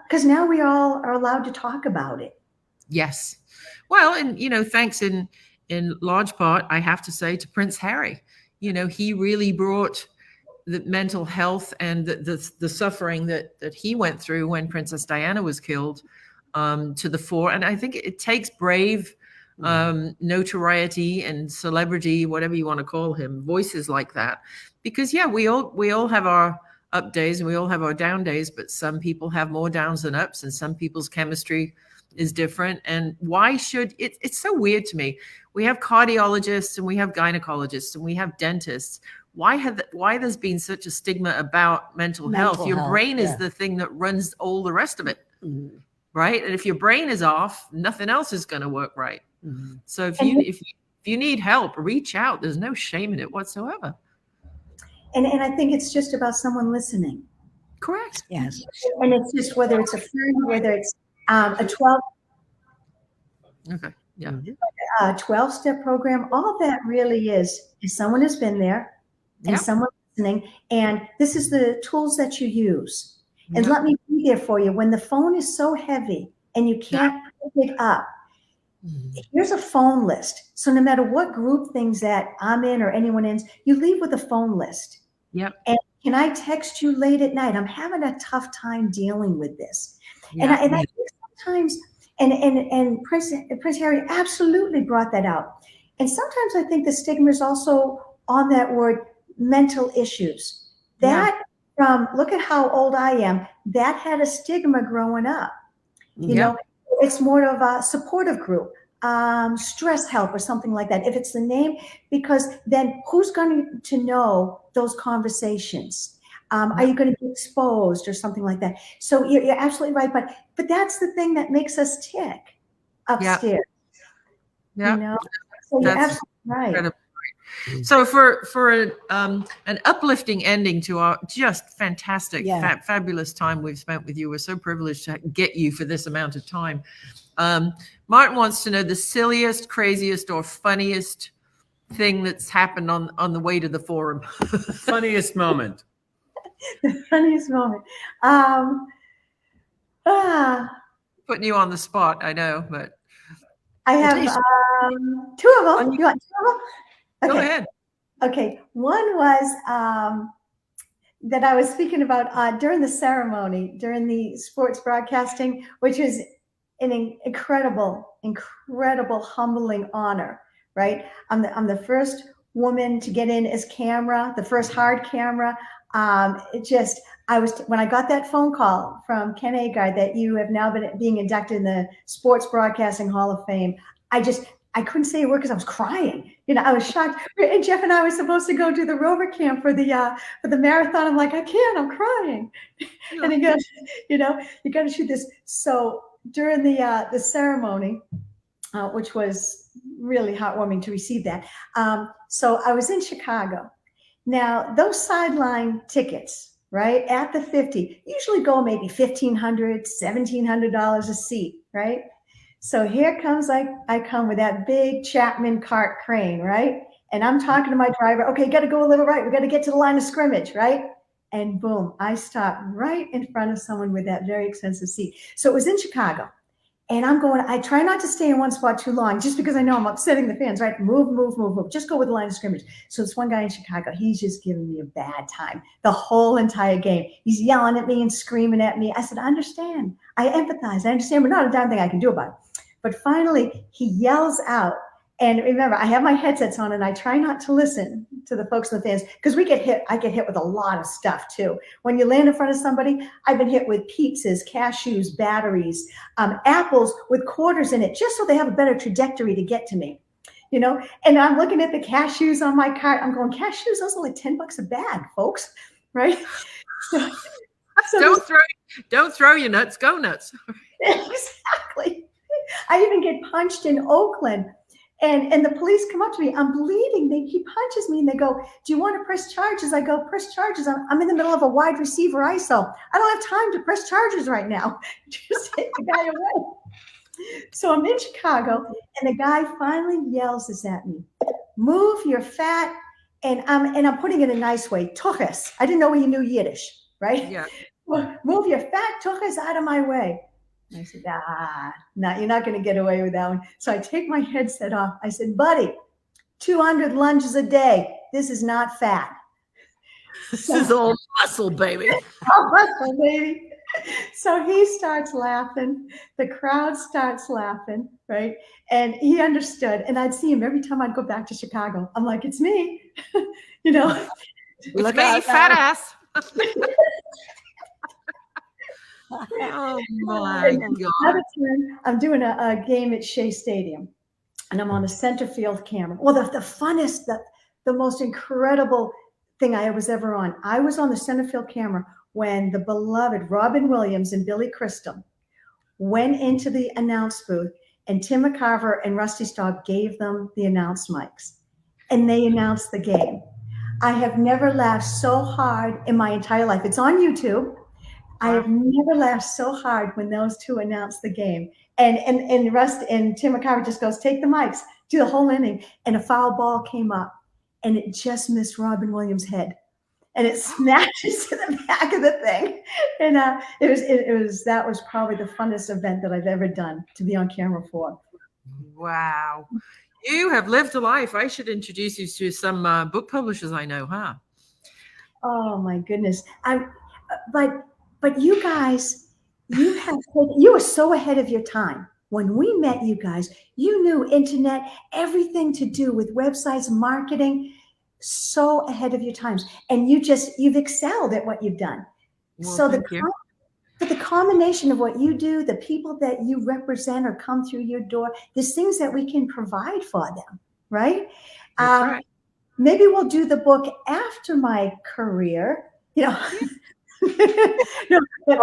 Because now we all are allowed to talk about it. Yes. Well, and, thanks in large part, I have to say, to Prince Harry. He really brought the mental health and the suffering that he went through when Princess Diana was killed to the fore. And I think it takes brave notoriety and celebrity, whatever you want to call him, voices like that. Because, we all have our up days and we all have our down days, but some people have more downs than ups, and some people's chemistry is different. And why should it's so weird to me. We have cardiologists and we have gynecologists and we have dentists. Why there's been such a stigma about mental health? Your brain is the thing that runs all the rest of it. Mm-hmm. Right. And if your brain is off, nothing else is going to work right. Mm-hmm. So if you need help, reach out. There's no shame in it whatsoever. And I think it's just about someone listening. Correct. Yes. And it's just whether it's a friend, whether it's a 12. Okay. Yeah. A 12-step program. All that really is someone has been there and someone listening. And this is the tools that you use. And let me be there for you. When the phone is so heavy and you can't pick it up, here's a phone list. So no matter what group things that I'm in or anyone in, you leave with a phone list. Yep. And can I text you late at night? I'm having a tough time dealing with this. And I think sometimes, and Prince Harry absolutely brought that out. And sometimes I think the stigma is also on that word, mental issues. That look at how old I am. That had a stigma growing up. You know, it's more of a supportive group, stress help or something like that. If it's the name, because then who's going to know those conversations? Are you going to be exposed or something like that? So you're absolutely right. But that's the thing that makes us tick upstairs. Yeah. You know? So you're absolutely right. Incredible. So for an uplifting ending to our just fantastic, fabulous time we've spent with you, we're so privileged to get you for this amount of time. Martin wants to know the silliest, craziest, or funniest thing that's happened on the way to the forum. Funniest moment. The funniest moment. Putting you on the spot, I know, but I have two of them. You want two of them? Okay. Go ahead. Okay. One was that I was speaking about during the ceremony, during the sports broadcasting, which is an incredible, humbling honor, right? I'm the first woman to get in as camera, the first hard camera. When I got that phone call from Ken Agard that you have now being inducted in the Sports Broadcasting Hall of Fame, I couldn't say a word because I was crying. You know, I was shocked. And Jeff and I were supposed to go do the rover camp for the marathon. I'm like, I can't. I'm crying. Yeah. And he goes, you know, you got to shoot this. So during the ceremony, which was really heartwarming to receive that. So I was in Chicago. Now those sideline tickets, right at the 50, usually go maybe $1,500, $1,700 a seat, right? So here comes, I come with that big Chapman cart crane, right? And I'm talking to my driver, okay, got to go a little right. We got to get to the line of scrimmage, right? And boom, I stopped right in front of someone with that very expensive seat. So it was in Chicago. And I try not to stay in one spot too long, just because I know I'm upsetting the fans, right? Move. Just go with the line of scrimmage. So this one guy in Chicago, he's just giving me a bad time the whole entire game. He's yelling at me and screaming at me. I said, I understand. I empathize. I understand, but not a darn thing I can do about it. But finally, he yells out. And remember, I have my headsets on and I try not to listen to the folks in the fans because I get hit with a lot of stuff too. When you land in front of somebody, I've been hit with pizzas, cashews, batteries, apples with quarters in it, just so they have a better trajectory to get to me, you know? And I'm looking at the cashews on my cart. I'm going, cashews, those are like $10 a bag, folks, right? So don't throw your nuts, go nuts. Exactly. I even get punched in Oakland. And the police come up to me. I'm bleeding. He punches me and they go, do you want to press charges? I go, press charges. I'm in the middle of a wide receiver ISO. I don't have time to press charges right now. Just take the guy away. So I'm in Chicago and the guy finally yells this at me. Move your fat, and I'm putting it in a nice way, tuchus. I didn't know he knew Yiddish, right? Yeah. Move your fat tuchus out of my way. I said, no, you're not going to get away with that one. So I take my headset off. I said, buddy, 200 lunges a day. This is not fat. This is all muscle, baby. All muscle, baby. So he starts laughing. The crowd starts laughing, right? And he understood. And I'd see him every time I'd go back to Chicago. I'm like, it's me. You know. Look at fat ass. Oh my God. Another time, I'm doing a game at Shea Stadium, and I'm on a center field camera. Well, the funnest, the most incredible thing I was ever on. I was on the center field camera when the beloved Robin Williams and Billy Crystal went into the announce booth, and Tim McCarver and Rusty Staub gave them the announce mics, and they announced the game. I have never laughed so hard in my entire life. It's on YouTube. I have never laughed so hard when those two announced the game. And Rust and Tim McCarver just goes, take the mics, do the whole inning. And a foul ball came up, and it just missed Robin Williams' head, and it smashes to the back of the thing. And that was probably the funnest event that I've ever done to be on camera for. Wow. You have lived a life. I should introduce you to some book publishers I know, huh? Oh my goodness. But you guys, you were so ahead of your time. When we met you guys, you knew internet, everything to do with websites, marketing, so ahead of your times. And you've excelled at what you've done. Well, so the combination of what you do, the people that you represent or come through your door, there's things that we can provide for them, right? Right. Maybe we'll do the book after my career, No, but,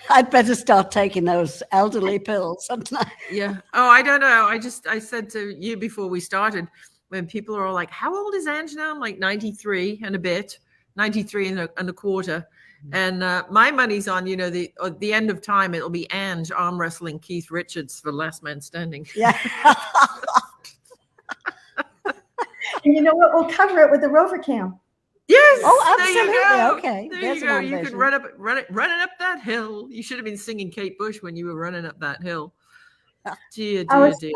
I'd better start taking those elderly pills sometime. Yeah. Oh, I don't know. I said to you before we started, when people are all like, how old is Ange now? I'm like 93 and a bit, 93 and a quarter. And my money's on, at the end of time, it'll be Ange arm wrestling Keith Richards for Last Man Standing. Yeah. And you know what? We'll cover it with the Rover Cam. Yes. Oh, there you absolutely. go. Okay. There There's you go. an You can motivation. running up that hill. You should have been singing Kate Bush when you were running up that hill. Dear, I dear, was dear.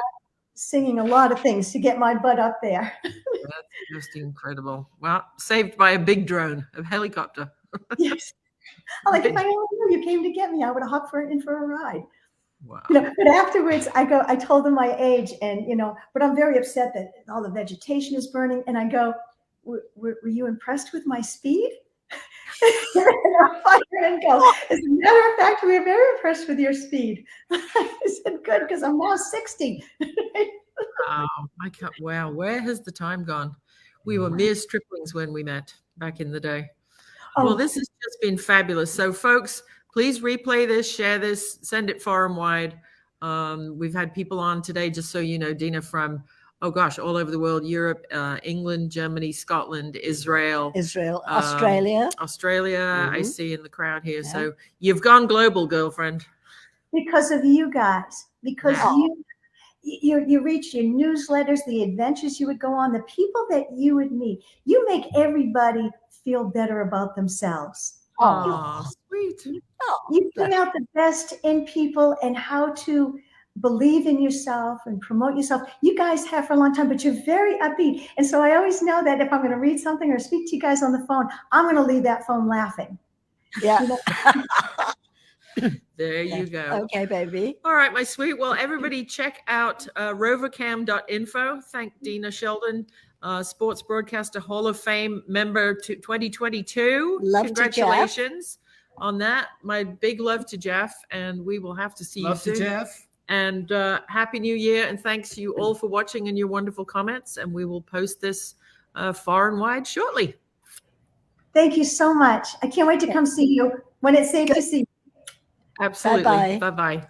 singing a lot of things to get my butt up there. That's just incredible. Well, saved by a big drone, a helicopter. Yes. Like, if I only knew you came to get me, I would have hopped in for a ride. Wow. But afterwards, I told them my age, and but I'm very upset that all the vegetation is burning. And I go, were you impressed with my speed? And go, as a matter of fact, we are very impressed with your speed. I said, good, because I'm now 60. Wow, wow, where has the time gone? We were mere striplings when we met back in the day. Well, this has just been fabulous. So, folks, please replay this, share this, send it far and wide. We've had people on today, just so you know, Deena, from, all over the world, Europe, England, Germany, Scotland, Israel, Australia. Mm-hmm. I see in the crowd here. Yeah. So you've gone global, girlfriend. Because of you guys, because you reach your newsletters, the adventures you would go on, the people that you would meet. You make everybody feel better about themselves. Oh, sweet. You bring out the best in people and how to believe in yourself and promote yourself. You guys have for a long time, but you're very upbeat. And so I always know that if I'm going to read something or speak to you guys on the phone, I'm going to leave that phone laughing. Yeah. There you go. Okay, baby. All right, my sweet. Well, everybody check out rovercam.info. Thank Deena Sheldon, Sports Broadcaster Hall of Fame member 2022. Congratulations on that. My big love to Jeff, and we will have to see you soon. Love to Jeff. And Happy New Year, and thanks to you all for watching and your wonderful comments, and we will post this far and wide shortly. Thank you so much. I can't wait to come see you when it's safe to see you. Absolutely. Bye-bye.